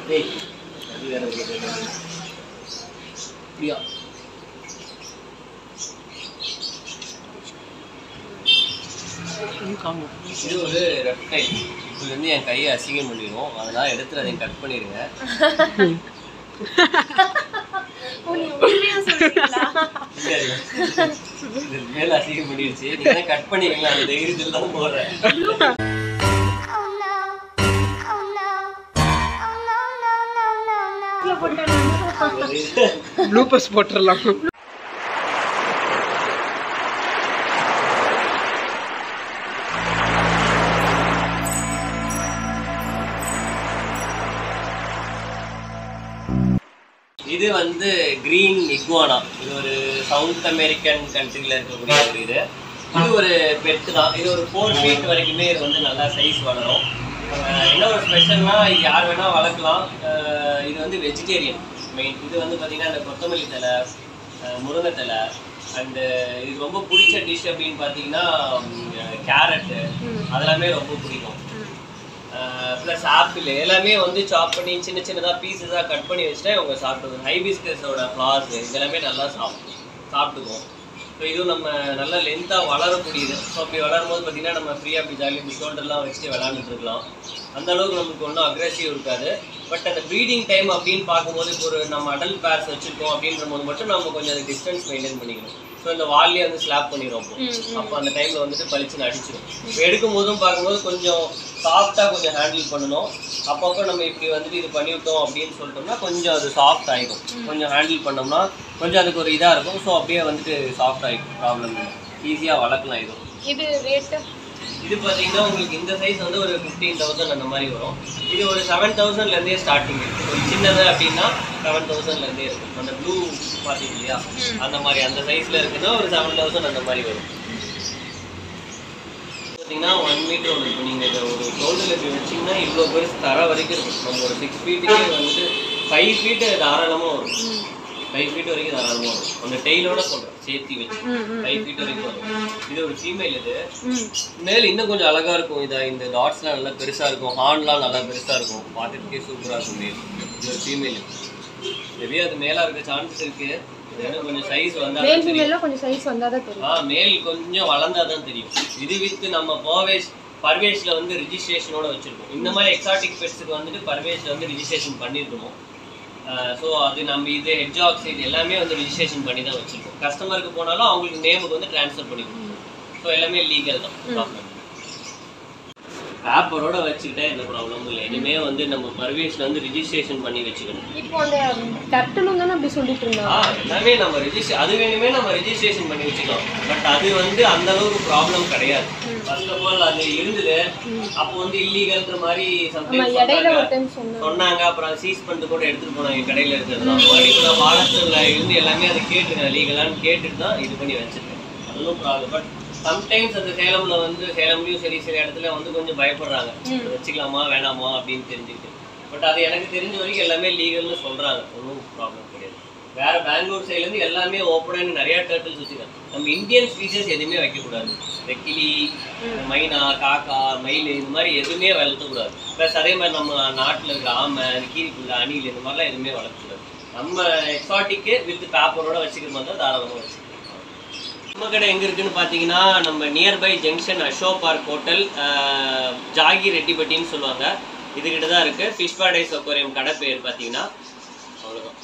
டேய் அது வேற அப்படியா இது ஒரு ரெப்டைல். இது வந்து என் கையை அசிங்கம் பண்ணிடும், அதனால எடுத்து அதை கட் பண்ணிடுங்க. மேல அசிங்கம் பண்ணிடுச்சு, நீங்க கட் பண்ணிடுங்க. அந்த தைரியத்தில் தான் போடுறேன். ப்ளூபர்ஸ் போட்டுடலாம். இது வந்து கிரீன் இக்வானா. இது ஒரு சவுத் அமெரிக்கன் கண்ட்ரியில் இருக்கக்கூடிய ஒரு இது ஒரு பெட்டு தான். இது ஒரு 4 feet வரைக்குமே இது வந்து நல்லா சைஸ் வளரும். என்ன ஒரு ஸ்பெஷல்னா இது யார் வேணால் வளர்க்கலாம். இது வந்து வெஜிடேரியன் மெயின். இது வந்து பார்த்திங்கன்னா இந்த கொத்தமல்லி தலை, முருங்கை தலை, அண்டு இதுக்கு ரொம்ப பிடிச்ச டிஷ் அப்படின்னு பார்த்தீங்கன்னா கேரட்டு, அதெல்லாமே ரொம்ப பிடிக்கும். ப்ளஸ் ஆப்பிள் எல்லாமே வந்து சாப் பண்ணி சின்ன சின்னதாக பீஸஸாக கட் பண்ணி வச்சுட்டா இவங்க சாப்பிடுவோம். ஹைபிஸ்கஸோட ஃப்ளார்ஸ் இதெல்லாமே நல்லா சாப்பிட்டுக்குவோம். ஸோ இதுவும் நம்ம நல்லா லென்த்தாக வளரக்கூடியது. ஸோ அப்படி வளரும் போது பார்த்திங்கன்னா நம்ம ஃப்ரீயாக அப்படி ஜாலியாக இப்படி ஷோல்டர்லாம் வச்சுட்டு விளாண்டுட்டு இருக்கலாம். அந்தளவுக்கு நமக்கு ஒன்றும் அக்ரெசிவ் இருக்காது. பட் அந்த ப்ரீடிங் டைம் அப்படின்னு பார்க்கும்போது இப்போ ஒரு நம்ம அடல்ட் பேர்ஸ் வச்சுருக்கோம் அப்படின்ற போது மட்டும் நம்ம கொஞ்சம் அந்த டிஸ்டன்ஸ் மெயின்டைன் பண்ணிக்கணும். ஸோ இந்த வால்லேயே வந்து ஸ்லாப் பண்ணிடும். அப்போ அந்த டைமில் வந்துட்டு பளிச்சுன்னு அடிச்சிடும். இப்போ எடுக்கும் போதும் பார்க்கும்போது கொஞ்சம் சாஃப்டாக கொஞ்சம் ஹேண்டில் பண்ணணும். அப்பப்போ நம்ம இப்படி வந்துட்டு இது பண்ணிவிட்டோம் அப்படின்னு சொல்லிட்டோம்னா கொஞ்சம் அது சாஃப்ட் ஆகிடும். கொஞ்சம் ஹேண்டில் பண்ணோம்னா கொஞ்சம் அதுக்கு ஒரு இதாக இருக்கும். ஸோ அப்படியே வந்துட்டு சாஃப்ட் ஆகிடும், ப்ராப்ளம் இல்லை, ஈஸியாக வளர்க்கலாம். இது ரேட்டு இது பார்த்தீங்கன்னா உங்களுக்கு இந்த சைஸ் வந்து ஒரு 15,000 அந்த மாதிரி வரும். இது ஒரு 7,000லேருந்தே ஸ்டார்டிங் இருக்குது. ஒரு சின்னது அப்படின்னா 7,000லேருந்தே இருக்கும். அந்த ப்ளூ பார்த்தீங்க இல்லையா, அந்த மாதிரி அந்த சைஸில் இருக்குன்னா ஒரு 7,000 அந்த மாதிரி வரும். பார்த்தீங்கன்னா 1 மீட்டர் ஒன்று இருக்கும். நீங்கள் இதை ஒரு ஷோல்டரில் இப்படி வச்சிங்கன்னா இவ்வளோ பெருசு தர வரைக்கும் இருக்கும். நம்ம ஒரு 6 feetக்கே வந்துட்டு 5 feet தாராளமாக வரும். 5 feet வரைக்கும் தாராளமாக வரும். அந்த டெய்லோட சொல்கிறேன் சேர்த்தி வச்சு 5 feet வரைக்கும் வரும். இது ஒரு ஃபீமேல். இது மேல் இன்னும் கொஞ்சம் அழகாக இருக்கும். இந்த டாட்ஸ்லாம் நல்லா பெருசாக இருக்கும். ஹார்ன்லாம் நல்லா பெருசாக இருக்கும். பார்த்துட்டுக்கே சூப்பராக இருக்கும். மேல் இது ஒரு ஃபீமேல். மேபி அது மேலாக இருக்க சான்சஸ் இருக்குது. கொஞ்சம் சைஸ் வந்தால் மேல் கொஞ்சம் வளர்ந்தா தான் தெரியும். இது வித்து நம்ம பர்வேஸில் வந்து ரிஜிஸ்ட்ரேஷனோட வச்சுருக்கோம். இந்த மாதிரி எக்ஸாட்டிக் பெட்ஸுக்கு வந்துட்டு பர்வேஸில் வந்து ரிஜிஸ்ட்ரேஷன் பண்ணியிருக்கணும். ஸோ அது நம்ம இது ஹெட்ஜாக்ஸ் இது எல்லாமே வந்து ரிஜிஸ்ட்ரேஷன் பண்ணி தான் வச்சுருக்கோம். கஸ்டமருக்கு போனாலும் அவங்களுக்கு நேமுக்கு வந்து ட்ரான்ஸ்ஃபர் பண்ணி கொடுக்கணும். ஸோ எல்லாமே லீகல் தான், ப்ராப்ளம். பேப்பரோட வச்சுக்கிட்டா எந்த ப்ராப்ளமும் இல்லை. இனிமே வந்து நம்ம பர்வேஸில் வந்து ரிஜிஸ்ட்ரேஷன் பண்ணி வச்சுக்கணும். இப்போ அந்த டர்ட்டிலும் தானே அப்படி சொல்லிட்டு இருந்தாங்க. எல்லாமே நம்ம அது வேணுமே நம்ம ரிஜிஸ்ட்ரேஷன் பண்ணி வச்சுக்கலாம். பட் அது வந்து அந்த அளவுக்கு ப்ராப்ளம் கிடையாது. ஃபர்ஸ்ட் ஆஃப் ஆல் அது இருந்தது. அப்போ வந்து இல்லீகல்ன்ற மாதிரி சொன்னாங்க. அப்புறம் சீஸ் பண்ணிட்டு கூட எடுத்துட்டு போனாங்க கடையில் இருக்கிறதுலாம். மறுபடியும் நான் வாழத்துல இருந்து எல்லாமே அதை கேட்டுருக்கேன், லீகலான்னு கேட்டுட்டு தான் இது பண்ணி வச்சிருக்கேன். அதுவும் ப்ராப்ளம். பட் சம்டைம்ஸ் அந்த சேலம்ல வந்து சேலம்லயும் சரி சில இடத்துல வந்து கொஞ்சம் பயப்படுறாங்க, வச்சுக்கலாமா வேணாமா அப்படின்னு தெரிஞ்சுக்கிட்டு. பட் அது எனக்கு தெரிஞ்ச வரைக்கும் எல்லாமே லீகல்னு சொல்றாங்க. ஒன்றும் ப்ராப்ளம் கிடையாது. வேற பெங்களூர் சைட்லேருந்து எல்லாமே ஓப்பனாக நிறைய டர்ட்டில்ஸ் வச்சுருக்காங்க. நம்ம இந்தியன் ஸ்பீஷஸ் எதுவுமே வைக்கக்கூடாது. கிளி, மைனா, காக்கா, மயில் இந்த மாதிரி எதுவுமே வளர்த்தக்கூடாது. ப்ளஸ் அதே மாதிரி நம்ம நாட்டில் இருக்கிற ஆமை, கீரிக்குள்ள, அணில் இந்த மாதிரிலாம் எதுவுமே வளர்க்கக்கூடாது. நம்ம எக்ஸாட்டிக்கு வித் பேப்பரோட வச்சுக்கிற மாதிரி தான் தாராளமாக வச்சுக்கலாம். நம்ம கடை எங்கே இருக்குதுன்னு பார்த்தீங்கன்னா நம்ம nearby junction Ashok park hotel, ஜாகி ரெட்டிப்பட்டின்னு சொல்லுவாங்க, இதுக்கிட்ட தான் இருக்குது. ஃபிஷ் பாரடைஸ் அக்வேரியம் கடை பேர் பார்த்தீங்கன்னா அவ்வளோதான்.